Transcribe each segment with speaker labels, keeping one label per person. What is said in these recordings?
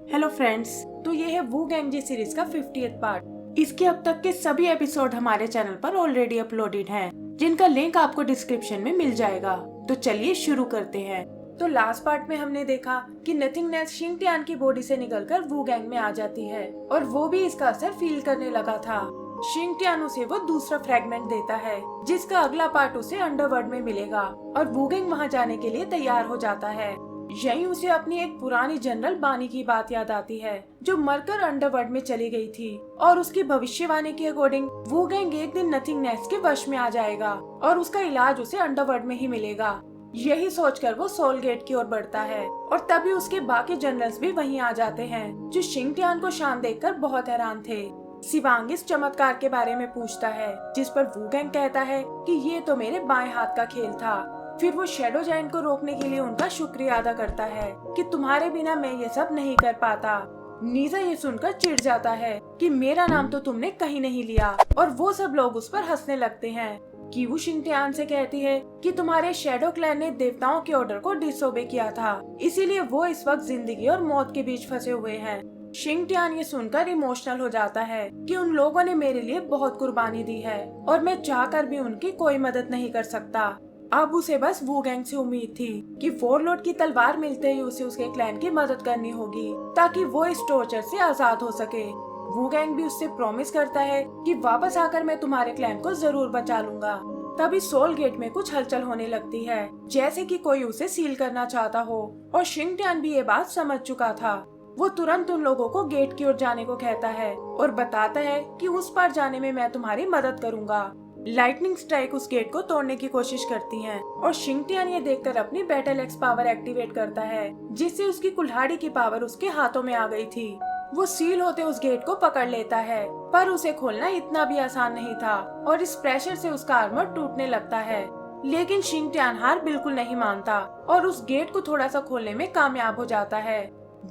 Speaker 1: Hello friends, तो ये है वू गैंग सीरीज का 50th पार्ट। इसके अब तक के सभी एपिसोड हमारे चैनल पर ऑलरेडी अपलोडेड हैं, जिनका लिंक आपको डिस्क्रिप्शन में मिल जाएगा। तो चलिए शुरू करते हैं। तो लास्ट पार्ट में हमने देखा कि नथिंगनेस शिंगटियान की बॉडी से निकलकर वू गैंग में आ जाती है और वो भी इसका असर फील करने लगा था। शिंगटियान उसे वो दूसरा फ्रेगमेंट देता है जिसका अगला पार्ट उसे अंडरवर्ल्ड में मिलेगा और वू गैंग वहाँ जाने के लिए तैयार हो जाता है। यहीं उसे अपनी एक पुरानी जनरल बानी की बात याद आती है जो मरकर अंडरवर्ल्ड में चली गई थी और उसकी भविष्यवाणी के अकॉर्डिंग वू गैंग एक दिन नथिंगनेस के वश में आ जाएगा और उसका इलाज उसे अंडरवर्ल्ड में ही मिलेगा। यही सोचकर वो सोल गेट की ओर बढ़ता है और तभी उसके बाकी जनरल्स भी वहीं आ जाते हैं जो शिंगटियान को शान देखकर बहुत हैरान थे। सिवांग इस चमत्कार के बारे में पूछता है जिस पर वू गैंग कहता है कि ये तो मेरे बाएं हाथ का खेल था। फिर वो शैडो जायंट को रोकने के लिए उनका शुक्रिया अदा करता है कि तुम्हारे बिना मैं ये सब नहीं कर पाता। नीजा ये सुनकर चिढ़ जाता है कि मेरा नाम तो तुमने कहीं नहीं लिया और वो सब लोग उस पर हंसने लगते हैं। कीवू शिंगटियान से कहती है कि तुम्हारे शैडो क्लैन ने देवताओं के ऑर्डर को डिसओबे किया था, इसीलिए वो इस वक्त जिंदगी और मौत के बीच फंसे हुए हैं। शिंगटियान ये सुनकर इमोशनल हो जाता है कि उन लोगों ने मेरे लिए बहुत कुर्बानी दी है और मैं चाहकर भी उनकी कोई मदद नहीं कर सकता। अब उसे बस वू गैंग से उम्मीद थी कि वॉरलॉर्ड की तलवार मिलते ही उसे उसके क्लैन की मदद करनी होगी ताकि वो इस टॉर्चर से आजाद हो सके। वू गैंग भी उससे प्रॉमिस करता है कि वापस आकर मैं तुम्हारे क्लैन को जरूर बचा लूंगा। तभी सोल गेट में कुछ हलचल होने लगती है, जैसे कि कोई उसे सील करना चाहता हो और शिंगटियान भी ये बात समझ चुका था। वो तुरंत उन लोगों को गेट की ओर जाने को कहता है और बताता है कि उस पार जाने में मैं तुम्हारी मदद करूंगा। लाइटनिंग स्ट्राइक उस गेट को तोड़ने की कोशिश करती हैं और शिंगटियान ये देखकर अपनी बैटल एक्स पावर एक्टिवेट करता है जिससे उसकी कुल्हाड़ी की पावर उसके हाथों में आ गई थी। वो सील होते उस गेट को पकड़ लेता है पर उसे खोलना इतना भी आसान नहीं था और इस प्रेशर से उसका आर्मर टूटने लगता है। लेकिन शिंगटियान हार बिल्कुल नहीं मानता और उस गेट को थोड़ा सा खोलने में कामयाब हो जाता है।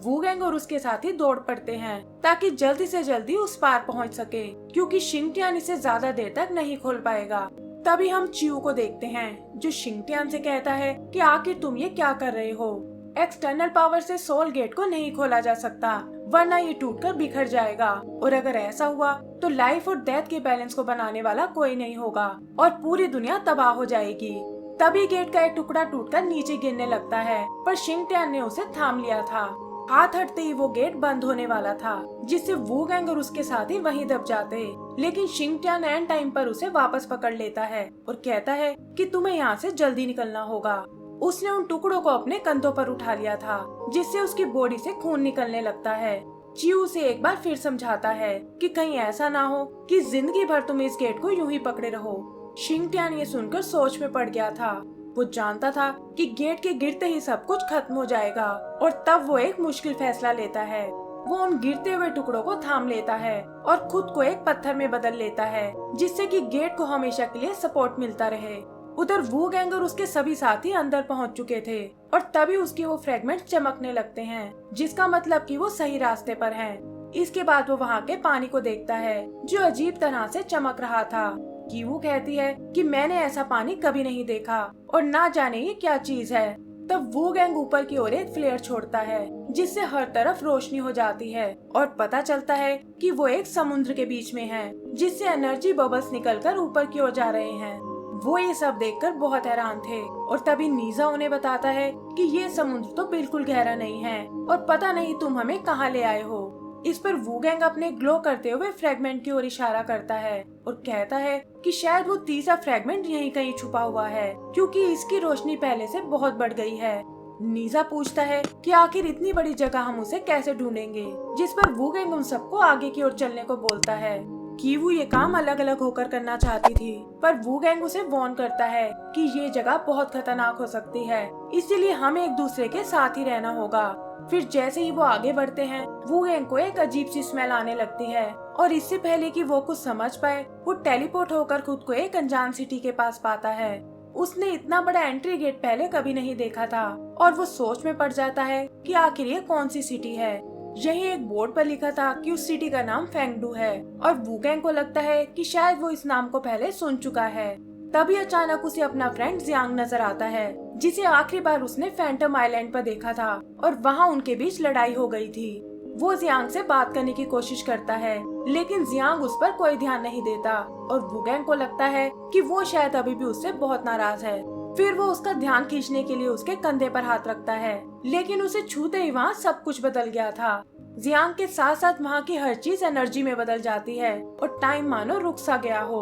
Speaker 1: वू गैंग और उसके साथी दौड़ पड़ते हैं ताकि जल्दी से जल्दी उस पार पहुंच सके क्योंकि शिंगटियान इसे ज्यादा देर तक नहीं खोल पाएगा। तभी हम चियू को देखते हैं जो शिंगटियान से कहता है कि आखिर तुम ये क्या कर रहे हो। एक्सटर्नल पावर से सोल गेट को नहीं खोला जा सकता वरना ये टूटकर बिखर जाएगा और अगर ऐसा हुआ तो लाइफ और डेथ के बैलेंस को बनाने वाला कोई नहीं होगा और पूरी दुनिया तबाह हो जाएगी। तभी गेट का एक टुकड़ा टूटकर नीचे गिरने लगता है पर शिंगटियान ने उसे थाम लिया था। हाथ हटते ही वो गेट बंद होने वाला था जिससे वू गैंग और उसके साथी वहीं दब जाते, लेकिन शिंगटियान एंड टाइम पर उसे वापस पकड़ लेता है और कहता है कि तुम्हें यहाँ से जल्दी निकलना होगा। उसने उन टुकड़ों को अपने कंधों पर उठा लिया था जिससे उसकी बॉडी से खून निकलने लगता है। चियू उसे एक बार फिर समझाता है कि कहीं ऐसा ना हो कि जिंदगी भर तुम इस गेट को यूं ही पकड़े रहो। शिंगटियान ये सुनकर सोच में पड़ गया था। वो जानता था कि गेट के गिरते ही सब कुछ खत्म हो जाएगा और तब वो एक मुश्किल फैसला लेता है। वो उन गिरते हुए टुकड़ों को थाम लेता है और खुद को एक पत्थर में बदल लेता है जिससे कि गेट को हमेशा के लिए सपोर्ट मिलता रहे। उधर वू गैंग और उसके सभी साथी अंदर पहुंच चुके थे और तभी उसके वो फ्रेगमेंट चमकने लगते हैं जिसका मतलब कि वो सही रास्ते पर हैं। इसके बाद वो वहाँ के पानी को देखता है जो अजीब तरह से चमक रहा था। कीवू कहती है कि मैंने ऐसा पानी कभी नहीं देखा और ना जाने ये क्या चीज है। तब वू गैंग ऊपर की ओर एक फ्लेयर छोड़ता है जिससे हर तरफ रोशनी हो जाती है और पता चलता है कि वो एक समुद्र के बीच में है जिससे एनर्जी बबल्स निकलकर ऊपर की ओर जा रहे हैं। वो ये सब देखकर बहुत हैरान थे और तभी नीजा उन्हें बताता है कि ये समुद्र तो बिल्कुल गहरा नहीं है और पता नहीं तुम हमें कहाँ ले आए हो। इस पर वू गैंग अपने ग्लो करते हुए फ्रेगमेंट की ओर इशारा करता है और कहता है कि शायद वो तीसरा फ्रेगमेंट यहीं कहीं छुपा हुआ है क्योंकि इसकी रोशनी पहले से बहुत बढ़ गई है। नीजा पूछता है कि आखिर इतनी बड़ी जगह हम उसे कैसे ढूंढेंगे, जिस पर वू गैंग उन सबको आगे की ओर चलने को बोलता है। कीवू ये काम अलग अलग होकर करना चाहती थी पर वू गैंग उसे वार्न करता है कि ये जगह बहुत खतरनाक हो सकती है, इसीलिए हमें एक दूसरे के साथ ही रहना होगा। फिर जैसे ही वो आगे बढ़ते हैं वू गैंग को एक अजीब सी स्मेल आने लगती है और इससे पहले कि वो कुछ समझ पाए वो टेलीपोर्ट होकर खुद को एक अनजान सिटी के पास पाता है। उसने इतना बड़ा एंट्री गेट पहले कभी नहीं देखा था और वो सोच में पड़ जाता है कि आखिर ये कौन सी सिटी है। यही एक बोर्ड पर लिखा था कि उस सिटी का नाम फेंगडू है और वू गैंग को लगता है कि शायद वो इस नाम को पहले सुन चुका है। तभी अचानक उसे अपना फ्रेंड जियांग नजर आता है जिसे आखिरी बार उसने फैंटम आइलैंड पर देखा था और वहाँ उनके बीच लड़ाई हो गई थी। वो जियांग से बात करने की कोशिश करता है, लेकिन जियांग उस पर कोई ध्यान नहीं देता और वूगैंग को लगता है कि वो शायद अभी भी उससे बहुत नाराज है। फिर वो उसका ध्यान खींचने के लिए उसके कंधे पर हाथ रखता है, लेकिन उसे छूते ही वहाँ सब कुछ बदल गया था। जियांग के साथ साथ वहाँ की हर चीज एनर्जी में बदल जाती है और टाइम मानो रुक सा गया हो।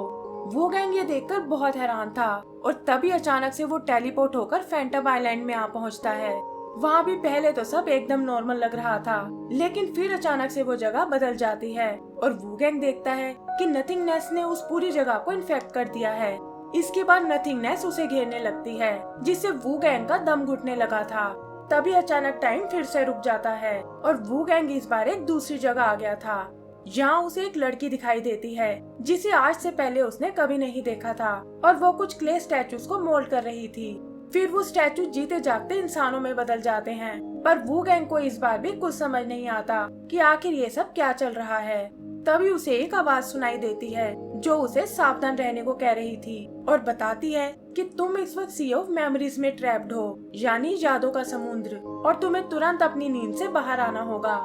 Speaker 1: वूगैंग ये देखकर बहुत हैरान था और तभी अचानक से वो टेलीपोर्ट होकर फैंटम आइलैंड में आ पहुँचता है। वहाँ भी पहले तो सब एकदम नॉर्मल लग रहा था, लेकिन फिर अचानक से वो जगह बदल जाती है और वूगैंग देखता है कि नथिंगनेस ने उस पूरी जगह को इन्फेक्ट कर दिया है। इसके बाद नथिंगनेस उसे घेरने लगती है, जिससे वूगैंग का दम घुटने लगा था। तभी अचानक टाइम फिर से रुक जाता है और वूगैंग इस बार एक दूसरी जगह आ गया था। यहाँ उसे एक लड़की दिखाई देती है जिसे आज से पहले उसने कभी नहीं देखा था और वो कुछ क्ले स्टैचूज को मोल्ड कर रही थी। फिर वो स्टैचू जीते जागते इंसानों में बदल जाते हैं, पर वूगैंग को इस बार भी कुछ समझ नहीं आता कि आखिर ये सब क्या चल रहा है। तभी उसे एक आवाज सुनाई देती है जो उसे सावधान रहने को कह रही थी और बताती है कि तुम इस वक्त सी ऑफ मेमोरीज में ट्रैप्ड हो, यानी यादों का समुद्र, और तुम्हें तुरंत अपनी नींद से बाहर आना होगा।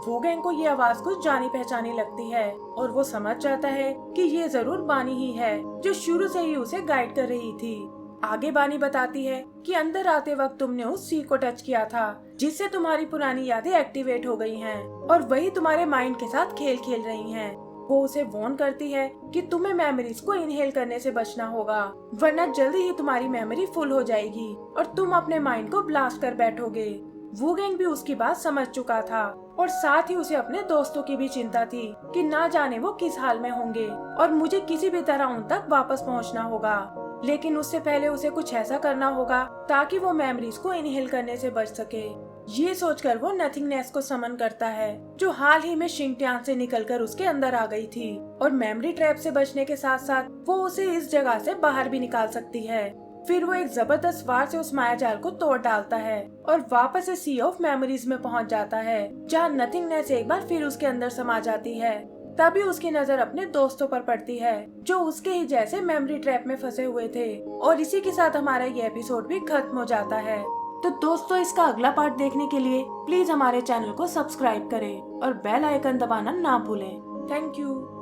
Speaker 1: वूगैंग को ये आवाज कुछ जानी पहचानी लगती है और वो समझ जाता है कि ये जरूर बानी ही है जो शुरू से ही उसे गाइड कर रही थी। आगे बानी बताती है कि अंदर आते वक्त तुमने उस सी को टच किया था, जिससे तुम्हारी पुरानी यादें एक्टिवेट हो गई हैं और वही तुम्हारे माइंड के साथ खेल खेल रही हैं। वो उसे वार्न करती है कि तुम्हें मेमोरीज को इनहेल करने से बचना होगा, वरना जल्दी ही तुम्हारी मेमोरी फुल हो जाएगी और तुम अपने माइंड को ब्लास्ट कर बैठोगे। वूगैंग भी उसकी बात समझ चुका था और साथ ही उसे अपने दोस्तों की भी चिंता थी कि ना जाने वो किस हाल में होंगे और मुझे किसी भी तरह उन तक वापस पहुंचना होगा। लेकिन उससे पहले उसे कुछ ऐसा करना होगा ताकि वो मेमोरीज को इनहेल करने से बच सके। ये सोचकर वो नथिंगनेस को समन करता है, जो हाल ही में शिंगटियान से निकलकर उसके अंदर आ गई थी और मेमोरी ट्रैप से बचने के साथ साथ वो उसे इस जगह से बाहर भी निकाल सकती है। फिर वो एक जबरदस्त वार से उस मायाजाल को तोड़ डालता है और वापस से सी ऑफ मेमोरीज में पहुंच जाता है, जहाँ नथिंगनेस एक बार फिर उसके अंदर समा जाती है। तभी उसकी नजर अपने दोस्तों पर पड़ती है जो उसके ही जैसे मेमोरी ट्रैप में फंसे हुए थे और इसी के साथ हमारा ये एपिसोड भी खत्म हो जाता है। तो दोस्तों, इसका अगला पार्ट देखने के लिए प्लीज हमारे चैनल को सब्सक्राइब करें और बेल आइकन दबाना ना भूलें। Thank you.